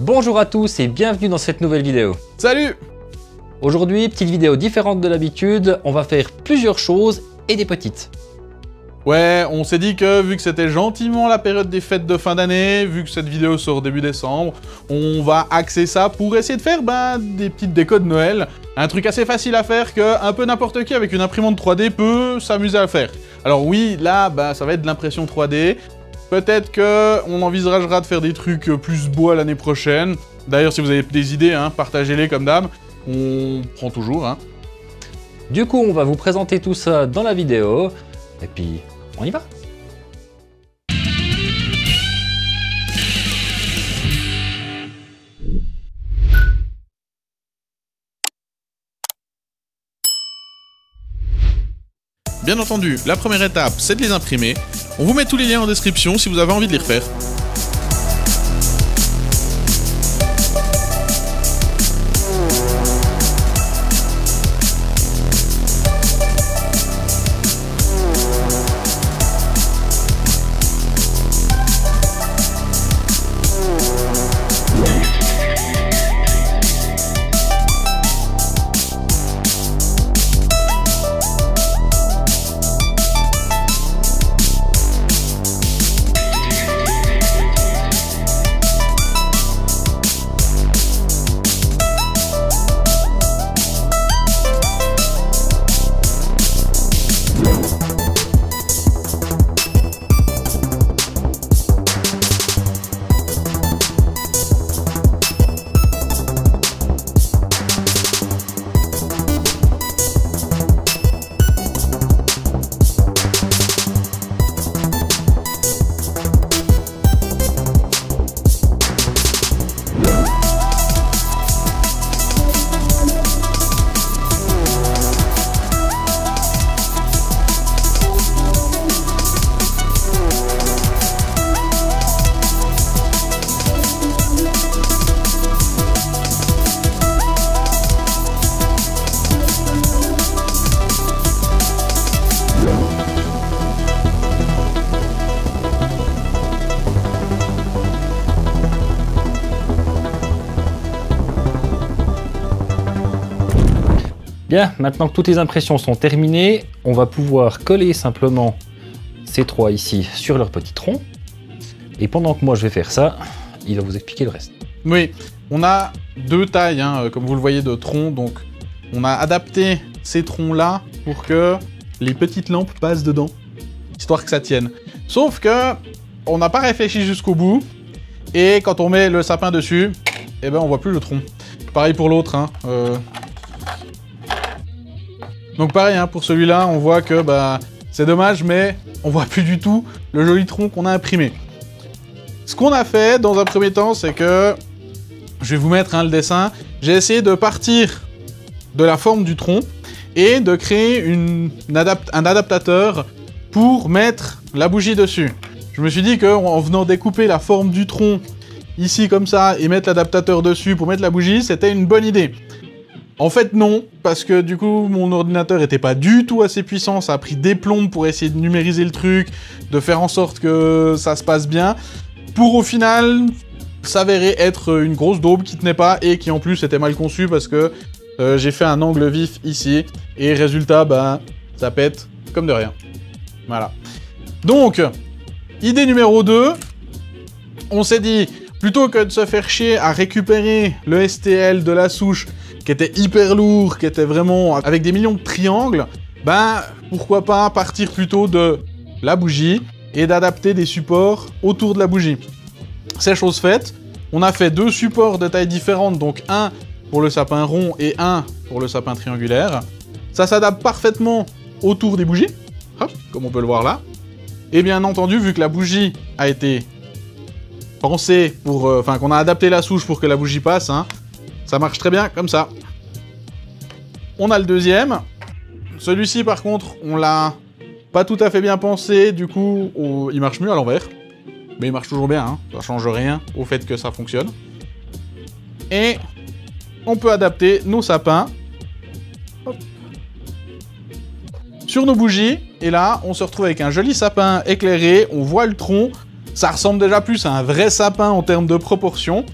Bonjour à tous et bienvenue dans cette nouvelle vidéo. Salut! Aujourd'hui, petite vidéo différente de l'habitude, on va faire plusieurs choses et des petites. Ouais, on s'est dit que vu que c'était gentiment la période des fêtes de fin d'année, vu que cette vidéo sort début décembre, on va axer ça pour essayer de faire des petites décos de Noël. Un truc assez facile à faire que un peu n'importe qui avec une imprimante 3D peut s'amuser à faire. Alors oui, là, ça va être de l'impression 3D. Peut-être qu'on envisagera de faire des trucs plus beaux à l'année prochaine. D'ailleurs, si vous avez des idées, partagez-les comme d'hab. On prend toujours. Du coup, on va vous présenter tout ça dans la vidéo. Et puis, on y va. Bien entendu, la première étape, c'est de les imprimer. On vous met tous les liens en description si vous avez envie de les refaire. Bien, maintenant que toutes les impressions sont terminées, on va pouvoir coller simplement ces trois ici sur leur petit tronc. Et pendant que moi je vais faire ça, il va vous expliquer le reste. Oui, on a deux tailles, comme vous le voyez, de troncs. Donc, on a adapté ces troncs-là pour que les petites lampes passent dedans, histoire que ça tienne. Sauf que on n'a pas réfléchi jusqu'au bout. Et quand on met le sapin dessus, on voit plus le tronc. Pareil pour l'autre. Donc pareil, pour celui-là, on voit que c'est dommage, mais on voit plus du tout le joli tronc qu'on a imprimé. Ce qu'on a fait dans un premier temps, c'est que, je vais vous mettre le dessin, j'ai essayé de partir de la forme du tronc et de créer un adaptateur pour mettre la bougie dessus. Je me suis dit qu'en venant découper la forme du tronc ici comme ça et mettre l'adaptateur dessus pour mettre la bougie, c'était une bonne idée. En fait non, parce que du coup mon ordinateur était pas du tout assez puissant, ça a pris des plombes pour essayer de numériser le truc, de faire en sorte que ça se passe bien, pour au final s'avérer être une grosse daube qui tenait pas et qui en plus était mal conçue parce que j'ai fait un angle vif ici, et résultat ça pète comme de rien. Voilà. Donc, idée numéro 2, on s'est dit, plutôt que de se faire chier à récupérer le STL de la souche, qui était hyper lourd, qui était vraiment avec des millions de triangles, pourquoi pas partir plutôt de la bougie et d'adapter des supports autour de la bougie. C'est chose faite. On a fait deux supports de tailles différentes, donc un pour le sapin rond et un pour le sapin triangulaire. Ça s'adapte parfaitement autour des bougies, comme on peut le voir là. Et bien entendu, vu que la bougie a été pensée pour... qu'on a adapté la souche pour que la bougie passe, ça marche très bien comme ça. On a le deuxième. Celui-ci, par contre, on l'a pas tout à fait bien pensé. Du coup, il marche mieux à l'envers. Mais il marche toujours bien. Ça change rien au fait que ça fonctionne. Et on peut adapter nos sapins. Hop. Sur nos bougies. Et là, on se retrouve avec un joli sapin éclairé. On voit le tronc. Ça ressemble déjà plus à un vrai sapin en termes de proportions.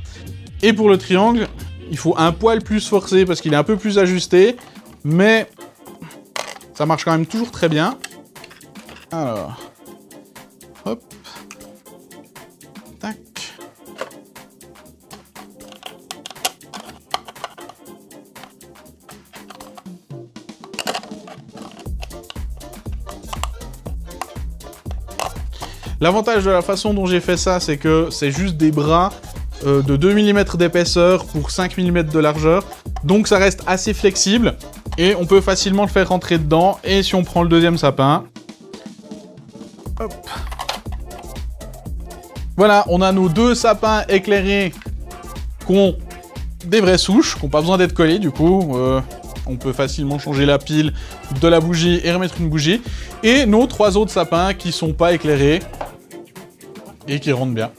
Et pour le triangle, il faut un poil plus forcer parce qu'il est un peu plus ajusté, mais ça marche quand même toujours très bien. Alors, hop, tac. L'avantage de la façon dont j'ai fait ça, c'est que c'est juste des bras de 2 mm d'épaisseur pour 5 mm de largeur. Donc ça reste assez flexible et on peut facilement le faire rentrer dedans. Et si on prend le deuxième sapin, hop. Voilà, on a nos 2 sapins éclairés qui ont des vraies souches, qui n'ont pas besoin d'être collés du coup. On peut facilement changer la pile de la bougie et remettre une bougie. Et nos 3 autres sapins qui sont pas éclairés et qui rentrent bien.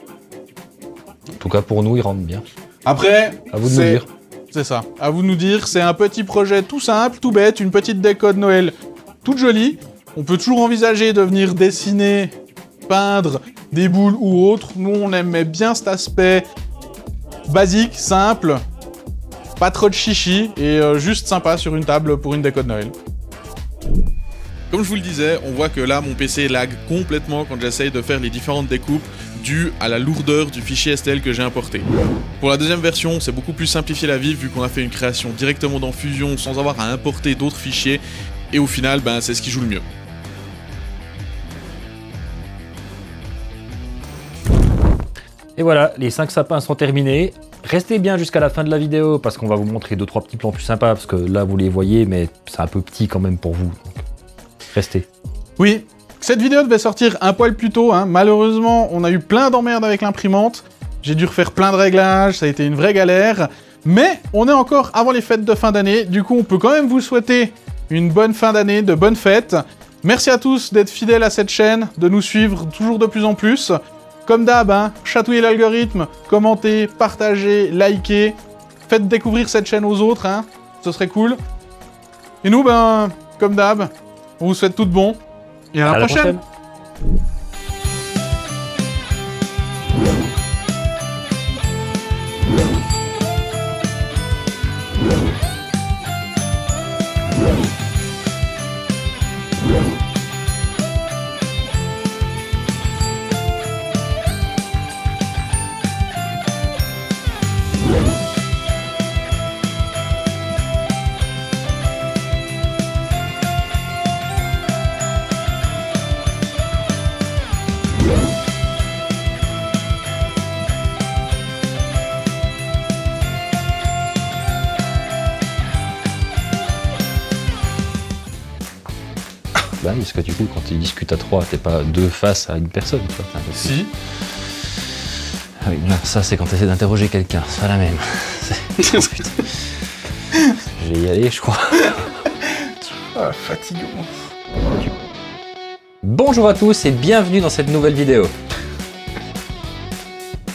En tout cas, pour nous, ils rentrent bien. Après, à vous de nous dire. C'est ça, à vous de nous dire. C'est un petit projet tout simple, tout bête, une petite déco de Noël toute jolie. On peut toujours envisager de venir dessiner, peindre des boules ou autre. Nous, on aimait bien cet aspect basique, simple, pas trop de chichi et juste sympa sur une table pour une déco de Noël. Comme je vous le disais, on voit que là, mon PC lag complètement quand j'essaye de faire les différentes découpes dues à la lourdeur du fichier STL que j'ai importé. Pour la deuxième version, c'est beaucoup plus simplifié la vie vu qu'on a fait une création directement dans Fusion sans avoir à importer d'autres fichiers. Et au final, ben, c'est ce qui joue le mieux. Et voilà, les 5 sapins sont terminés. Restez bien jusqu'à la fin de la vidéo parce qu'on va vous montrer 2-3 petits plans plus sympas parce que là, vous les voyez, mais c'est un peu petit quand même pour vous. Donc, restez. Oui, cette vidéo devait sortir un poil plus tôt, hein. Malheureusement, on a eu plein d'emmerdes avec l'imprimante. J'ai dû refaire plein de réglages, ça a été une vraie galère. Mais on est encore avant les fêtes de fin d'année, du coup on peut quand même vous souhaiter une bonne fin d'année, de bonnes fêtes. Merci à tous d'être fidèles à cette chaîne, de nous suivre toujours de plus en plus. Comme d'hab, hein, chatouillez l'algorithme, commentez, partagez, likez. Faites découvrir cette chaîne aux autres, hein, ce serait cool. Et nous, ben, comme d'hab, on vous souhaite tout de bon. Et à la prochaine. Bah oui, parce que du coup, quand tu discutes à 3, t'es pas 2 face à une personne. Quoi. Si. Ah oui, non, ça c'est quand tu essaies d'interroger quelqu'un, c'est pas la même. Oh, putain. Je vais y aller, je crois. Ah, fatigant. Bonjour à tous et bienvenue dans cette nouvelle vidéo.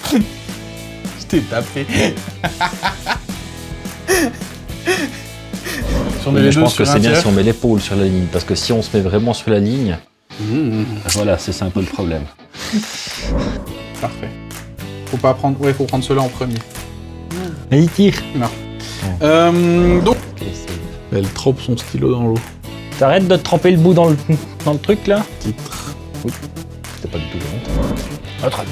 Je t'ai tapé. Je pense que c'est bien si on met l'épaule sur la ligne, parce que si on se met vraiment sur la ligne, voilà, c'est un peu le problème. Parfait. Faut pas prendre, ouais, faut prendre cela en premier. Allez, tire. Non. Donc, elle trempe son stylo dans l'eau. T'arrêtes de te tremper le bout dans le truc là. Titre. Oui. C'était pas du tout vraiment.